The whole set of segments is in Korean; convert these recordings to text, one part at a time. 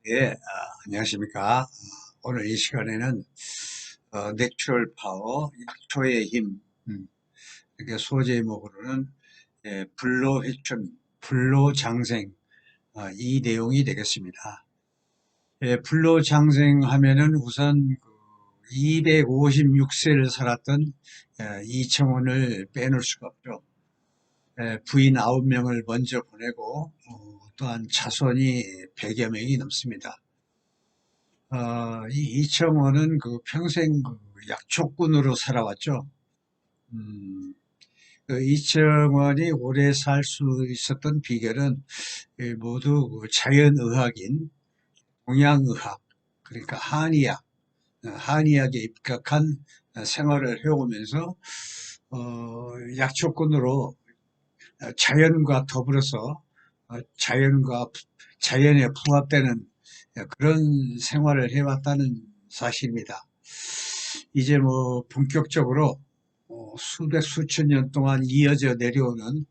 예, 안녕하십니까. 오늘 이 시간에는 내추럴 파워, 약초의 힘, 이렇게 소제목으로는 불로회춘, 불로장생, 이 내용이 되겠습니다. 불로장생 하면은 우선 256세를 살았던 이청원을 빼놓을 수가 없죠. 부인 9명을 먼저 보내고 또한 자손이 100여 명이 넘습니다. 이 이청원은 평생 약초꾼으로 살아왔죠. 음, 이청원이 오래 살 수 있었던 비결은 모두 자연의학인 동양의학, 그러니까 한의학, 한의학에 입각한 생활을 해오면서 약초꾼으로 자연과 더불어서 자연에 부합되는 그런 생활을 해왔다는 사실입니다. 이제 본격적으로 수백 수천 년 동안 이어져 내려오는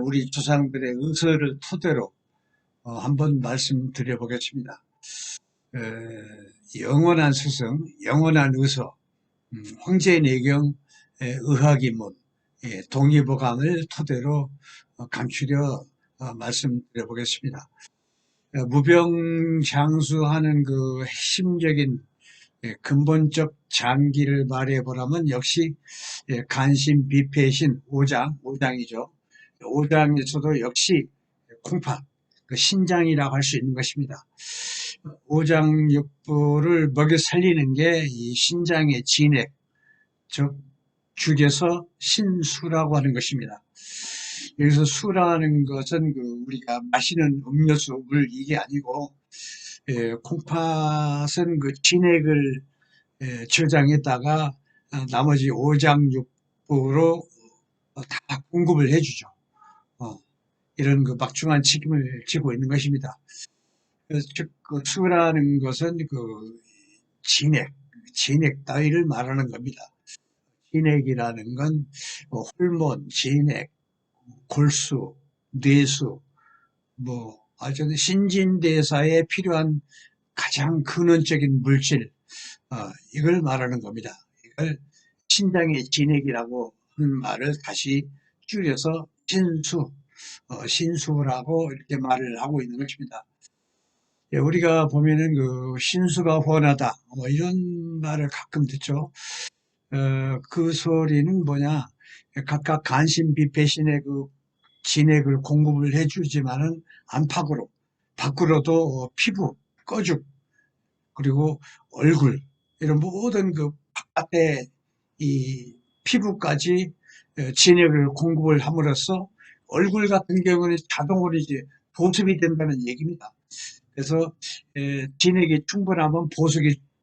우리 조상들의 의서를 토대로 한번 말씀드려 보겠습니다. 영원한 스승, 영원한 의서, 황제내경 의학이문, 동의보감을 토대로 감추려 말씀드려 보겠습니다. 무병장수하는 그 핵심적인 근본적 장기를 말해보라면 역시 간신, 비폐신, 오장이죠. 오장에서도 역시 콩팥, 그 신장이라고 할 수 있는 것입니다. 오장육부를 먹여 살리는 게 이 신장의 진액, 즉 죽에서 신수라고 하는 것입니다. 여기서 수라는 것은 우리가 마시는 음료수, 물 이게 아니고 콩팥은 그 진액을 저장했다가 나머지 오장육부로 다 공급을 해주죠. 이런 막중한 책임을 지고 있는 것입니다. 즉, 수라는 것은 진액 따위를 말하는 겁니다. 진액이라는 건 호르몬, 진액, 골수, 뇌수, 아주 신진대사에 필요한 가장 근원적인 물질, 이걸 말하는 겁니다. 이걸 신장의 진액이라고 하는 말을 다시 줄여서 신수라고 이렇게 말을 하고 있는 것입니다. 우리가 보면은 신수가 훤하다, 이런 말을 가끔 듣죠. 그 소리는 뭐냐? 각각 간신비폐신의 진액을 공급을 해주지만은 안팎으로, 밖으로도 피부, 꺼죽, 그리고 얼굴, 이런 모든 바깥의 이 피부까지 진액을 공급을 함으로써 얼굴 같은 경우는 자동으로 이제 보습이 된다는 얘기입니다. 그래서 진액이 충분하면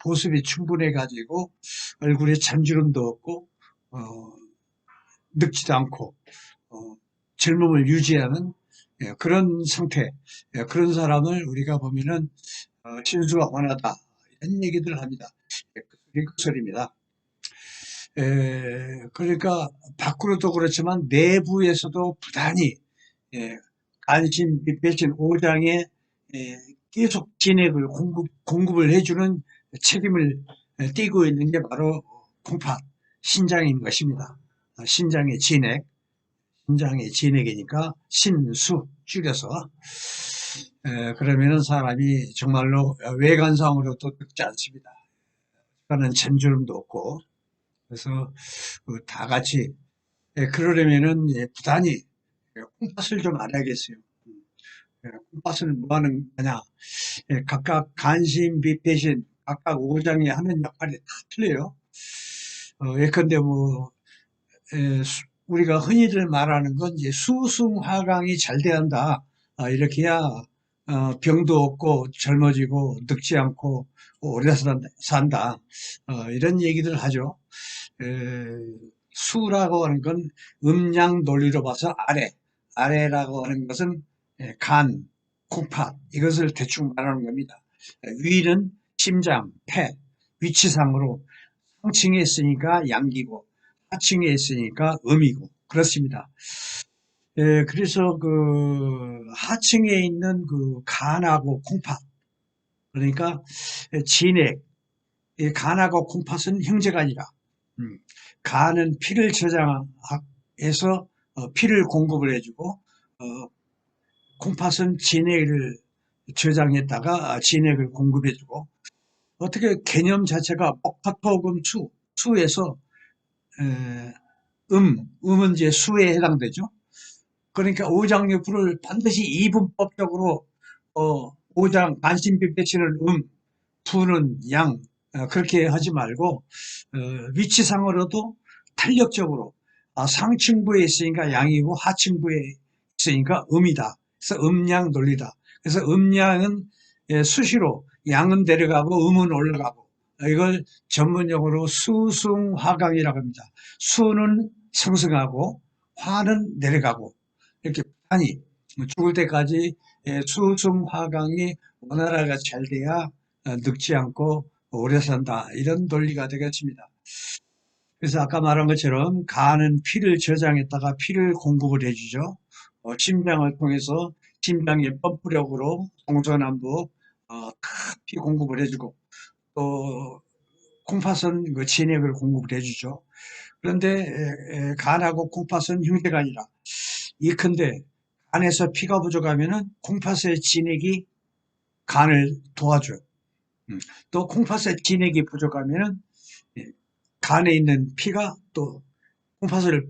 보습이 충분해 가지고 얼굴에 잔주름도 없고 늙지도 않고 젊음을 유지하는 그런 상태, 그런 사람을 우리가 보면은 신수가 원하다 이런 얘기들을 합니다. 그게 그 소리입니다. 그러니까 밖으로도 그렇지만 내부에서도 부단히 안심, 비폐신, 오장에 계속 진액을 공급을 해주는 책임을 띠고 있는 게 바로 콩팥, 신장인 것입니다. 신장의 진액, 신장의 진액이니까 신수 줄여서 그러면은 사람이 정말로 외관상으로도 늙지 않습니다. 그러니까는 잔주름도 없고 그래서 다 같이 그러려면은 부단히 콩팥을 좀 알아야겠어요. 콩팥을 뭐 하는 거냐? 각각 간신, 비폐신, 각각 오장이 하는 역할이 다 틀려요. 예컨대 우리가 흔히들 말하는 건 이제 수승화강이 잘 돼야 한다. 이렇게 해야 병도 없고 젊어지고 늙지 않고 오래 산다. 이런 얘기들 하죠. 수라고 하는 건 음양 논리로 봐서 아래라고 하는 것은 간, 콩팥 이것을 대충 말하는 겁니다. 위는 심장, 폐, 위치상으로 상층에 있으니까 양기고 하층에 있으니까 음이고 그렇습니다. 그래서 하층에 있는 간하고 콩팥 그러니까 진액, 간하고 콩팥은 형제가 아니라 간은 피를 저장해서 피를 공급을 해주고 콩팥은 진액을 저장했다가 진액을 공급해주고 어떻게 개념 자체가 목화토금 수에서 음은 이제 수에 해당되죠. 그러니까 오장육부를 반드시 이분법적으로 오장 간신비배치는 부는 양 그렇게 하지 말고 위치상으로도 탄력적으로 상층부에 있으니까 양이고 하층부에 있으니까 음이다. 그래서 음양 논리다. 그래서 음양은 수시로 양은 내려가고 음은 올라가고 이걸 전문용어로 수승화강이라고 합니다. 수는 상승하고 화는 내려가고 이렇게 아니 죽을 때까지 수승화강이 원활하게 잘 돼야 늙지 않고 오래 산다. 이런 논리가 되겠습니다. 그래서 아까 말한 것처럼 간은 피를 저장했다가 피를 공급을 해주죠. 심장을 통해서 심장의 펌프력으로 동서남북 피 공급을 해주고 또 콩팥은 그 진액을 공급을 해주죠. 그런데 간하고 콩팥은 형제가 아니라 예컨대 간에서 피가 부족하면은 콩팥의 진액이 간을 도와줘요. 또 콩팥의 진액이 부족하면은 간에 있는 피가 또 콩팥을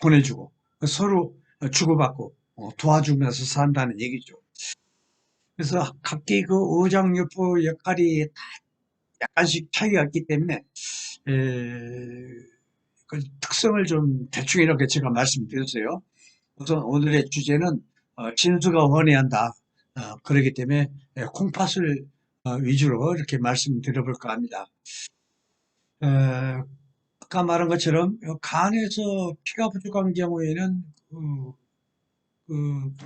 보내주고 서로 주고받고 도와주면서 산다는 얘기죠. 그래서 각기 그 오장육부 역할이 약간씩 차이가 있기 때문에 그 특성을 좀 대충 이렇게 제가 말씀드렸어요. 우선 오늘의 주제는 진수가 원해한다. 그렇기 때문에 콩팥을 위주로 이렇게 말씀드려볼까 합니다. 아까 말한 것처럼 간에서 피가 부족한 경우에는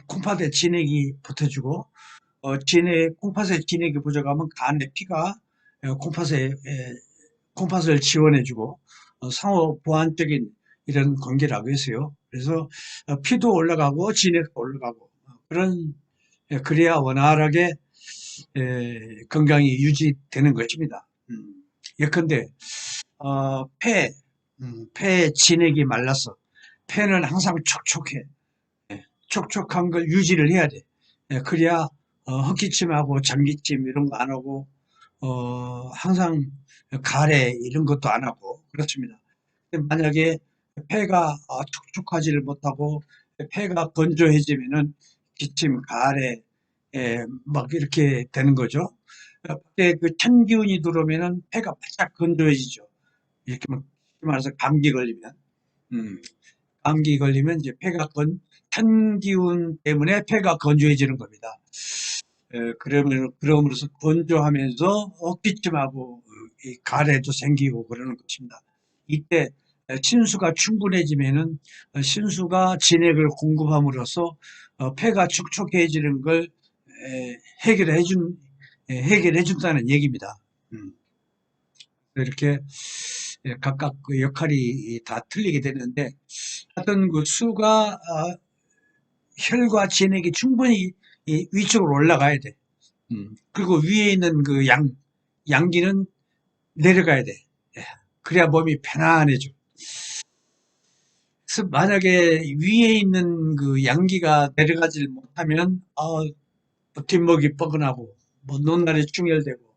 콩팥에 진액이 붙어주고 콩팥에 진액이 부족하면 간에 피가 콩팥을 지원해주고 상호 보완적인 이런 관계라고 했어요. 그래서 피도 올라가고 진액도 올라가고 그런 그래야 원활하게 건강이 유지되는 것입니다. 예컨대 폐 진액이 말라서 폐는 항상 촉촉해. 촉촉한 걸 유지를 해야 돼. 그래야 헛기침하고 잠기침 이런 거 안 하고 항상 가래 이런 것도 안 하고 그렇습니다. 만약에 폐가 촉촉하지를 못하고 폐가 건조해지면은 기침, 가래 막 이렇게 되는 거죠. 그때 그 찬 기운이 들어오면은 폐가 바짝 건조해지죠. 이렇게 말해서 감기 걸리면 감기 걸리면 이제 찬 기운 때문에 폐가 건조해지는 겁니다. 그러므로서 건조하면서 기침하고 가래도 생기고 그러는 것입니다. 이때 신수가 충분해지면은 신수가 진액을 공급함으로써 폐가 촉촉해지는 걸 해결해 준다는 얘기입니다. 이렇게 각각 그 역할이 다 틀리게 되는데 하여튼 그 수가 혈과 진액이 충분히 위쪽으로 올라가야 돼. 그리고 위에 있는 그 양기는 내려가야 돼. 예. 그래야 몸이 편안해져. 그래서 만약에 위에 있는 그 양기가 내려가질 못하면, 뭐 뒷목이 뻐근하고, 뭐 눈날이 충혈되고,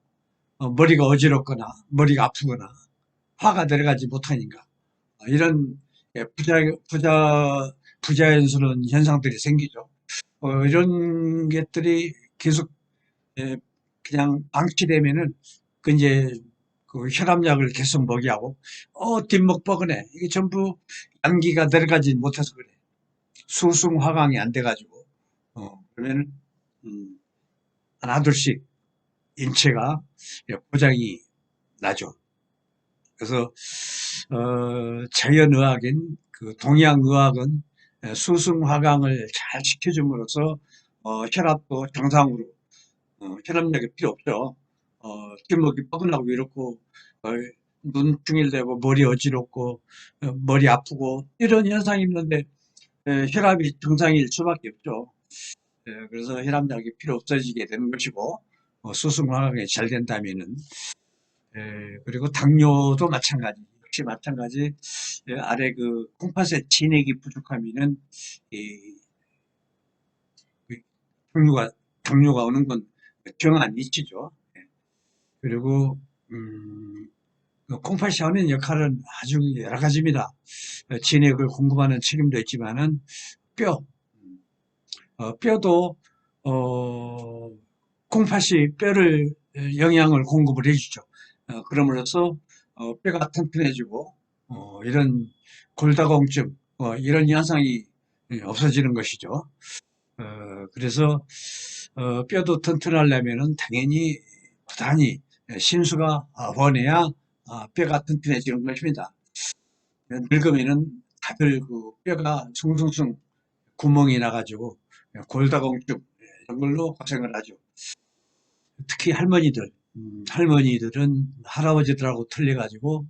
머리가 어지럽거나, 머리가 아프거나, 화가 내려가지 못하니까. 이런 예, 부자연스러운 현상들이 생기죠. 이런 것들이 계속 예, 그냥 방치되면은 그 이제 그 혈압약을 계속 먹이하고 뒷목 뻐근해 이게 전부 양기가 내려가지 못해서 그래. 수승화강이 안 돼가지고 그러면 하나둘씩 인체가 고장이 나죠. 그래서 자연의학인 그 동양의학은 수승화강을 잘 시켜줌으로써 혈압도 정상으로 혈압약이 필요 없죠. 뒷목이 뻐근하고 이렇고 어, 눈 중일되고 머리 어지럽고 머리 아프고 이런 현상이 있는데 혈압이 정상일 수밖에 없죠. 그래서 혈압약이 필요 없어지게 되는 것이고 수승화학이 잘 된다면은, 그리고 당뇨도 마찬가지. 역시 마찬가지. 아래 그 콩팥의 진액이 부족하면은 이 당뇨가 당뇨가 오는 건 정한 이치죠. 그리고 콩팥이 하는 역할은 아주 여러 가지입니다. 진액을 공급하는 책임도 있지만은 뼈, 뼈도 콩팥이 뼈를 영양을 공급을 해주죠. 그럼으로써 뼈가 튼튼해지고 이런 골다공증 이런 현상이 없어지는 것이죠. 그래서 뼈도 튼튼하려면은 당연히 부단히 신수가 원해야 뼈가 튼튼해지는 것입니다. 늙으면은 다들 그 뼈가 숭숭숭 구멍이 나가지고 골다공증 이런 걸로 고생을 하죠. 특히 할머니들은 할아버지들하고 틀려가지고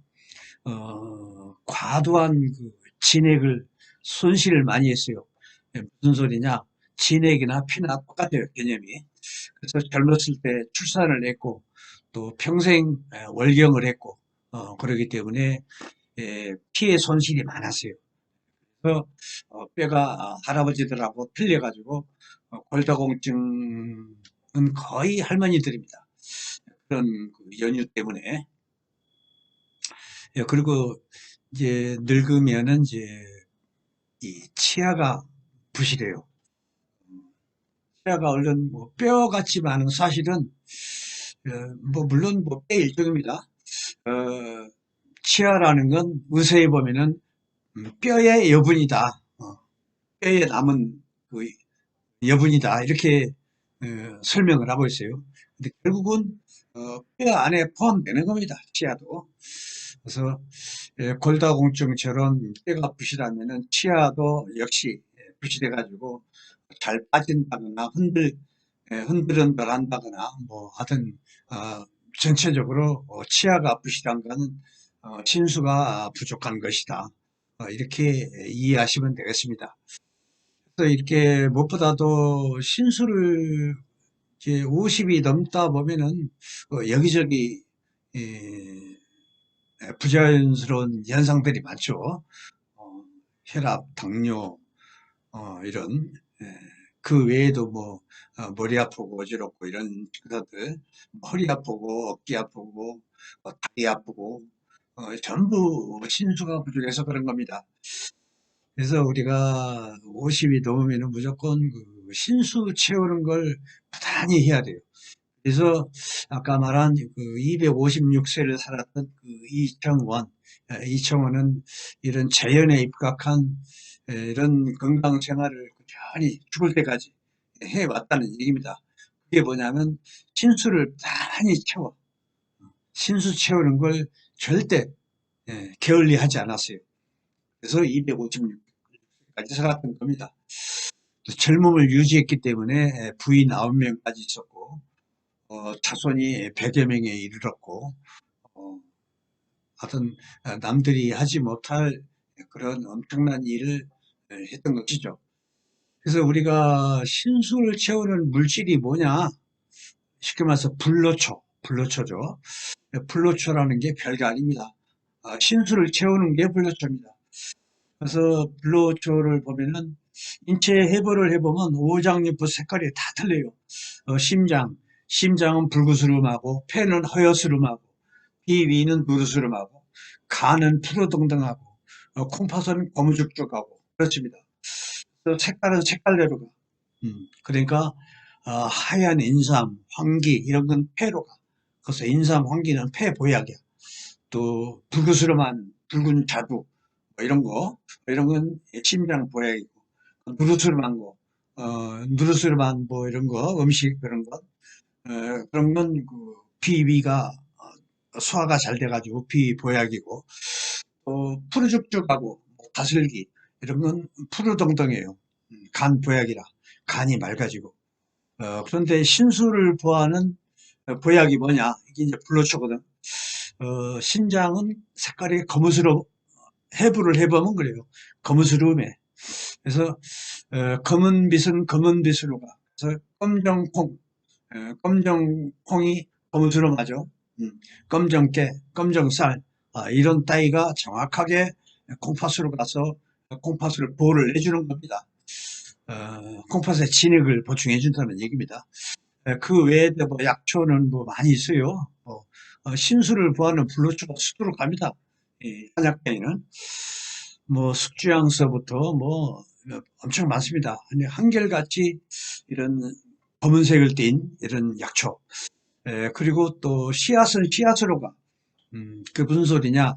과도한 그 진액을 손실을 많이 했어요. 무슨 소리냐? 진액이나 피나 똑같아요, 개념이. 그래서 젊었을 때 출산을 했고 또 평생 월경을 했고 그러기 때문에 피해 손실이 많았어요. 그래서 뼈가 할아버지들하고 틀려가지고 골다공증은 거의 할머니들입니다. 그런 그 연유 때문에. 그리고 이제 늙으면은 이제 이 치아가 부실해요. 치아가 얼른 뭐 뼈 같지만은 사실은 뭐 물론 뭐 뼈 일종입니다. 치아라는 건 의사에 보면은 뼈의 여분이다. 뼈에 남은 그 여분이다. 이렇게 설명을 하고 있어요. 근데 결국은 뼈 안에 포함되는 겁니다. 치아도. 그래서 골다공증처럼 뼈가 부실하면은 치아도 역시 부실해 가지고 잘 빠진다거나 흔들흔들한다거나 뭐 하여튼 전체적으로 치아가 부실한 것은 신수가 부족한 것이다. 이렇게 이해하시면 되겠습니다. 그래서 이렇게 무엇보다도 신수를 이제 50이 넘다 보면은 여기저기 부자연스러운 현상들이 많죠. 혈압, 당뇨, 이런 그 외에도 뭐 머리 아프고 어지럽고 이런 증상들, 허리 아프고 어깨 아프고 다리 아프고 전부 신수가 부족해서 그런 겁니다. 그래서 우리가 50이 넘으면 무조건 그 신수 채우는 걸 부단히 해야 돼요. 그래서 아까 말한 그 256세를 살았던 그 이청원은 이런 자연에 입각한 이런 건강 생활을 꾸준히 죽을 때까지 해왔다는 얘기입니다. 그게 뭐냐면 신수를 많이 채워. 신수 채우는 걸 절대 게을리하지 않았어요. 그래서 256세까지 살았던 겁니다. 젊음을 유지했기 때문에 부인 9명까지 있었고 자손이 100여 명에 이르렀고 하여튼 남들이 하지 못할 그런 엄청난 일을 했던 것이죠. 그래서 우리가 신수를 채우는 물질이 뭐냐? 쉽게 말해서 불로초죠. 불로초라는 게 별게 아닙니다. 신수를 채우는 게 불로초입니다. 그래서 불로초를 보면은 인체 해부를 해보면 오장육부 색깔이 다 틀려요. 심장은 붉으스름하고 폐는 허여스름하고 비위는 누르스름하고 간은 푸르등등하고 콩팥은 거무죽죽하고 그렇습니다. 색깔은 색깔대로 가. 그러니까 하얀 인삼, 황기 이런 건 폐로 가. 그래서 인삼, 황기는 폐 보약이야. 또 붉으스름한 붉은 자두 뭐 이런 건 심장 보약이고 누르스름한 거, 누르스름한 뭐 이런 거 음식 그런 건 그 비위가 소화가 잘 돼가지고 비 보약이고 푸르죽죽하고 다슬기 이런 건 푸르덩덩해요. 간 보약이라 간이 맑아지고 그런데 신수를 보하는 보약이 뭐냐 이게 이제 불로초거든. 신장은 색깔이 검은스러워 해부를 해보면 그래요. 검은스러움에 그래서 검은 빛은 검은 빛으로 가. 그래서 검정콩 검정콩이 검은스름하죠. 검정깨, 검정쌀, 이런 따위가 정확하게 콩팥으로 가서 콩팥을 보호를 해주는 겁니다. 콩팥의 진액을 보충해 준다는 얘기입니다. 그 외에도 뭐 약초는 뭐 많이 있어요. 신수를 구하는 불로초가 수두룩 갑니다. 이 한약계에는 뭐 숙주향서부터 뭐 엄청 많습니다. 아니, 한결같이 이런 검은색을 띤 이런 약초. 그리고 또 씨앗은 씨앗으로 가. 그 무슨 소리냐?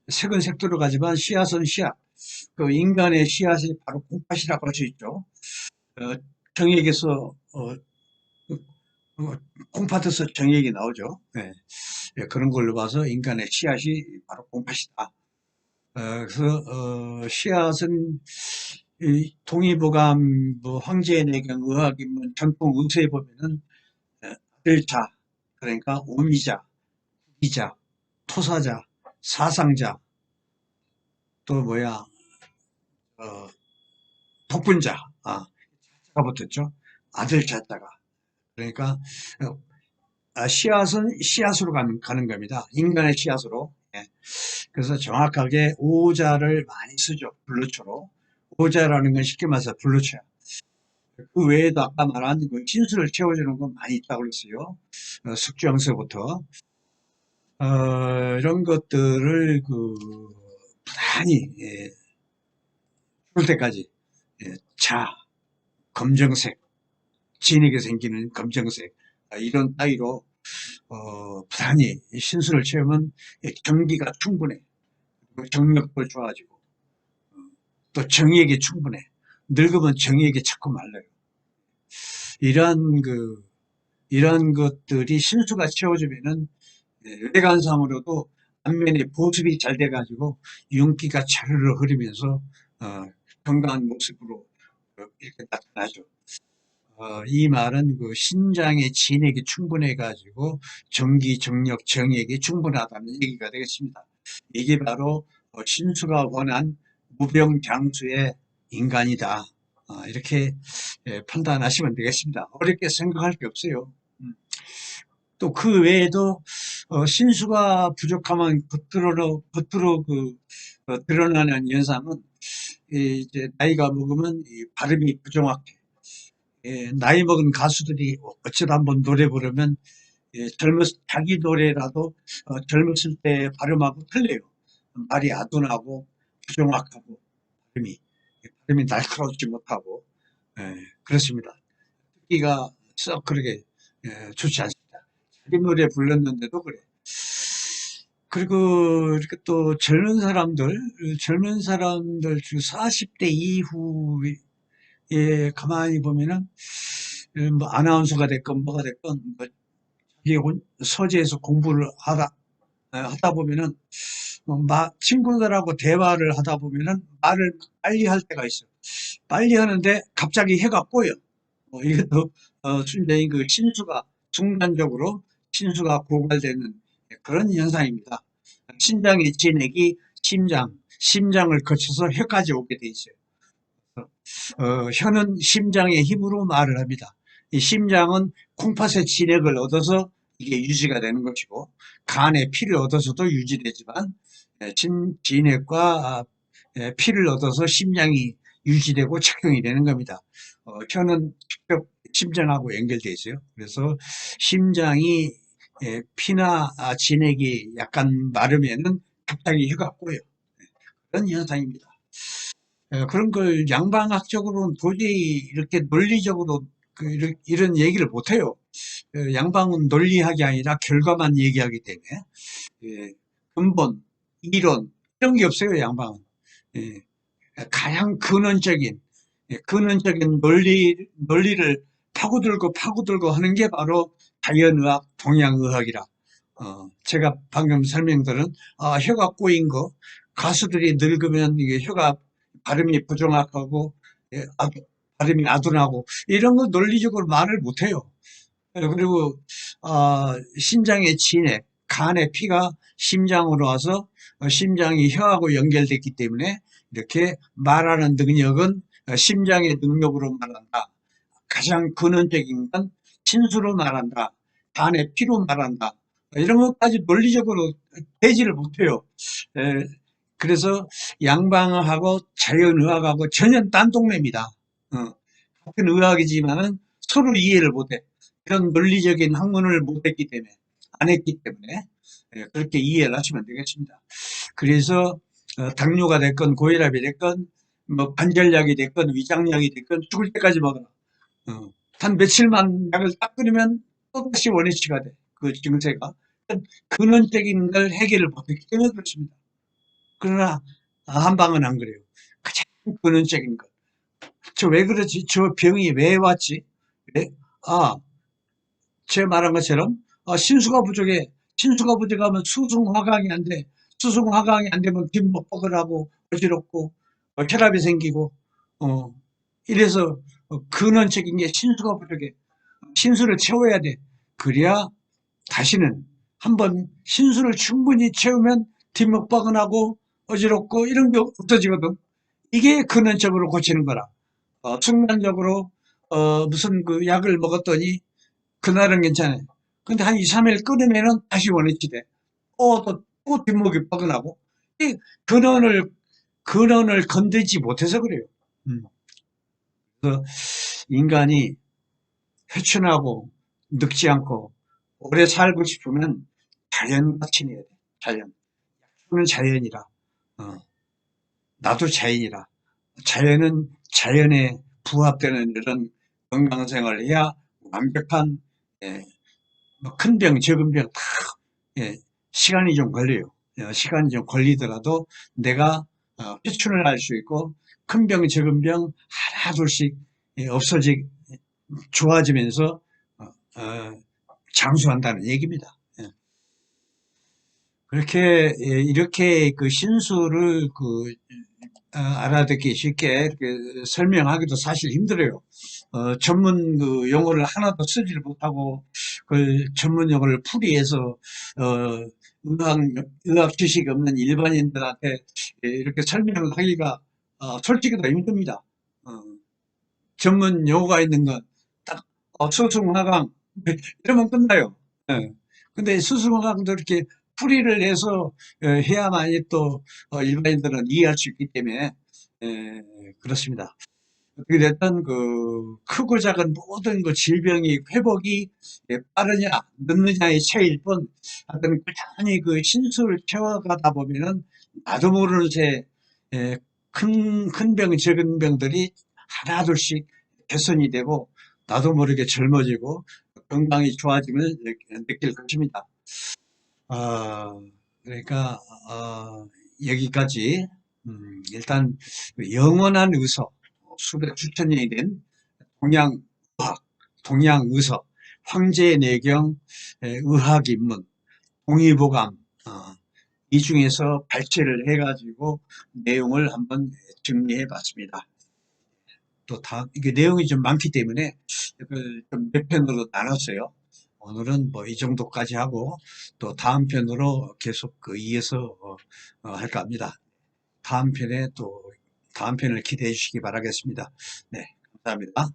색은 색도로 가지만 씨앗은 씨앗. 그 인간의 씨앗이 바로 콩팥이라고 할 수 있죠. 정액에서 콩팥에서 정액이 나오죠. 그런 걸로 봐서 인간의 씨앗이 바로 콩팥이다. 그래서 씨앗은 이 동의보감, 뭐 황제내경, 의학인문, 전통 의서에 보면은 아들자, 그러니까 오미자, 이자, 토사자, 사상자, 또 뭐야, 어, 복분자, 자가 붙었죠. 아들 자자가. 그러니까 씨앗은 씨앗으로 가는 겁니다. 인간의 씨앗으로. 그래서 정확하게 오자를 많이 쓰죠. 블루초로. 오자라는 건 쉽게 말해서 블루초야. 그 외에도 아까 말한 그 신수를 채워주는 건 많이 있다고 그랬어요. 숙주영서부터. 이런 것들을 부단히, 죽을 때까지, 자, 검정색, 진하게 생기는 검정색, 이런 따위로, 부단히 신수를 채우면 경기가 충분해. 정력도 좋아지고, 또 정액이 충분해. 늙으면 정액이 자꾸 말라요. 이러한 것들이 신수가 채워지면은 외관상으로도 안면의 보습이 잘 돼가지고 윤기가 차르르 흐르면서 건강한 모습으로 이렇게 나타나죠. 이 말은 그 신장의 진액이 충분해가지고 정기, 정력, 정액이 충분하다는 얘기가 되겠습니다. 이게 바로 신수가 원한 무병장수의 인간이다. 이렇게 판단하시면 되겠습니다. 어렵게 생각할 게 없어요. 또 그 외에도 신수가 부족하면 겉으로 드러나는 현상은 이제 나이가 먹으면 이 발음이 부정확해. 나이 먹은 가수들이 어쩌다 한번 노래 부르면 자기 노래라도 젊었을 때 발음하고 틀려요. 말이 아둔하고 부정확하고 발음이 날카롭지 못하고 그렇습니다. 듣기가 썩 그렇게 좋지 않습니다. 자기 노래 불렀는데도 그래. 그리고 이렇게 또 젊은 사람들 중 40대 이후에 가만히 보면은 뭐 아나운서가 됐건 뭐가 됐건 뭐 자기 서재에서 공부를 하다 보면은 친구들하고 대화를 하다 보면은 말을 빨리 할 때가 있어요. 빨리 하는데 갑자기 해가 꼬여. 이것도 순전히 그 순간적으로 신수가 고갈되는 그런 현상입니다. 신장의 진액이 심장을 거쳐서 혀까지 오게 돼 있어요. 혀는 심장의 힘으로 말을 합니다. 이 심장은 콩팥의 진액을 얻어서 이게 유지가 되는 것이고 간에 피를 얻어서도 유지되지만 진액과 피를 얻어서 심장이 유지되고 작용이 되는 겁니다. 혀는 직접 심장하고 연결되어 있어요. 그래서 심장이 피나 진액이 약간 마르면은 갑자기 혀가 꼬여. 그런 현상입니다. 그런 걸 양방학적으로는 도저히 이렇게 논리적으로 이런 얘기를 못해요. 양방은 논리학이 아니라 결과만 얘기하기 때문에 근본, 이론 이런 게 없어요. 양방은 가장 근원적인 논리를 파고들고 하는 게 바로 자연의학, 동양의학이라. 제가 방금 설명드린 혀가 꼬인 거, 가수들이 늙으면 이게 혀가 발음이 부정확하고 발음이 아둔하고 이런 거 논리적으로 말을 못해요. 그리고 심장의 진액, 간의 피가 심장으로 와서 심장이 혀하고 연결됐기 때문에 이렇게 말하는 능력은 심장의 능력으로 말한다. 가장 근원적인 건 신수로 말한다, 간의 피로 말한다, 이런 것까지 논리적으로 되지를 못해요. 에, 그래서 양방하고 자연의학하고 전혀 딴 동네입니다. 같은 의학이지만은 서로 이해를 못해. 그런 논리적인 학문을 못했기 때문에, 안 했기 때문에, 그렇게 이해를 하시면 되겠습니다. 그래서 당뇨가 됐건 고혈압이 됐건 뭐 관절약이 됐건 위장약이 됐건 죽을 때까지 먹어라. 한 며칠만 약을 딱 끊으면 또다시 원위치가 돼. 그 증세가. 근원적인 걸 해결을 못했기 때문에 그렇습니다. 그러나 한방은 안 그래요. 가장 근원적인 것. 저 왜 그러지? 저 병이 왜 왔지? 왜? 아, 제가 말한 것처럼 신수가 부족해. 신수가 부족하면 수승화강이 안 돼. 수승화강이 안 되면 뒷목박을 어지럽고 혈압이 생기고 어, 이래서 근원적인 게 신수가 부족해. 신수를 채워야 돼. 그래야 다시는 한번 신수를 충분히 채우면 뒷목박은하고 어지럽고 이런 게 없어지거든. 이게 근원적으로 고치는 거라. 순간적으로 무슨 그 약을 먹었더니 그날은 괜찮아요. 근데 한 2, 3일 끊으면은 다시 원위치 돼. 또 뒷목이 뻐근하고. 이 근원을, 근원을 건들지 못해서 그래요. 그래서 인간이 회춘하고 늙지 않고 오래 살고 싶으면 자연과 친해야 돼. 자연. 저는 자연이라. 어, 나도 자연이라. 자연은 자연에 부합되는 이런 건강생활을 해야 완벽한, 예, 큰 병, 적은 병, 다, 예, 시간이 좀 걸려요. 시간이 좀 걸리더라도 내가 회춘을 할 수 있고 큰 병, 적은 병 하나 둘씩 없어지 좋아지면서 장수한다는 얘기입니다. 그렇게 이렇게 그 신수를 알아듣기 쉽게 이렇게 설명하기도 사실 힘들어요. 전문 그 용어를 하나도 쓰지를 못하고 그 전문 용어를 풀이해서 의학, 의학 지식이 없는 일반인들한테 이렇게 설명을 하기가 솔직히 더 힘듭니다. 어, 전문 용어가 있는 건 딱 수승화강 이러면 끝나요. 예. 근데 수승화강도 이렇게 풀이를 해서 해야만이 또 일반인들은 이해할 수 있기 때문에 그렇습니다. 어떻게 됐든 그 크고 작은 모든 그 질병이 회복이 빠르냐 늦느냐의 차이일 뿐 하여튼 꾸준히 그 신수를 채워가다 보면은 나도 모르는 새 큰 병, 적은 병들이 하나둘씩 개선이 되고 나도 모르게 젊어지고 건강이 좋아짐을 느낄 것입니다. 아, 그러니까 여기까지 일단 영원한 의서 수백 수천 년이 된 동양의학, 동양의서, 황제내경, 의학입문, 동의보감 이 중에서 발췌를 해가지고 내용을 한번 정리해 봤습니다. 또 이게 내용이 좀 많기 때문에 몇 편으로 나눴어요. 오늘은 뭐 이 정도까지 하고 또 다음 편으로 계속 이어서 할까 합니다. 다음 편에 또 다음 편을 기대해 주시기 바라겠습니다. 네, 감사합니다.